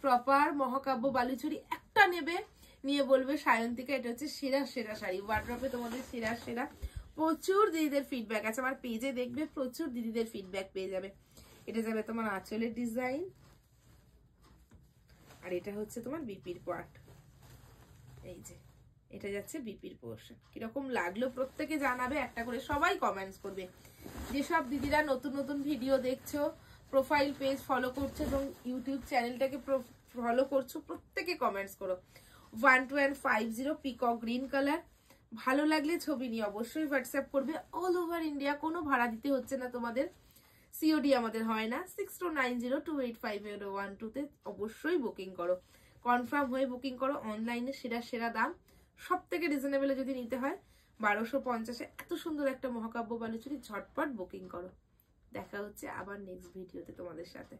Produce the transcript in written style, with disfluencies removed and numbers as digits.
Proper মহাকাব্য বালুচুরি একটা নেবে, নিয়ে বলবে সায়ন্তিকা এটা হচ্ছে সেরা সেরা শাড়ি। ওয়ার্ড্রপে তোমাদের সেরা সেরা। প্রচুর দিদিদের ফিডব্যাক আছে, আমার পেজে দেখবে প্রচুর দিদিদের ফিডব্যাক পেয়ে যাবে। এটা যাবে তোমার আঁচলের ডিজাইন, আর এটা হচ্ছে তোমার বিপির পার্ট। এই যে এটা যাচ্ছে বিপির পোর্শন। কিরকম লাগলো প্রত্যেকে জানাবে, একটা করে সবাই কমেন্টস করবে। যেসব দিদিরা নতুন নতুন ভিডিও দেখছো, প্রোফাইল পেজ ফলো করছো এবং ইউটিউব চ্যানেলটাকে ফলো করছো, প্রত্যেকে কমেন্টস করো। 12150 পিকক গ্রিন কালার। ভালো লাগলে ছবি নিয়ে অবশ্যই হোয়াটসঅ্যাপ করবে। অল ওভার ইন্ডিয়া, কোনো ভাড়া দিতে হচ্ছে না তোমাদের, সিওডি আমাদের হয় না। 6290285012 তে অবশ্যই বুকিং করো, কনফার্ম হয়ে বুকিং করো। অনলাইনে সেরা সেরা দাম, সব থেকে রিজনেবলে যদি নিতে হয় 1250-এ এত সুন্দর একটা মহাকাব্য বালুচুরি ঝটপট বুকিং করো। দেখা হচ্ছে আবার নেক্সট ভিডিওতে তোমাদের সাথে।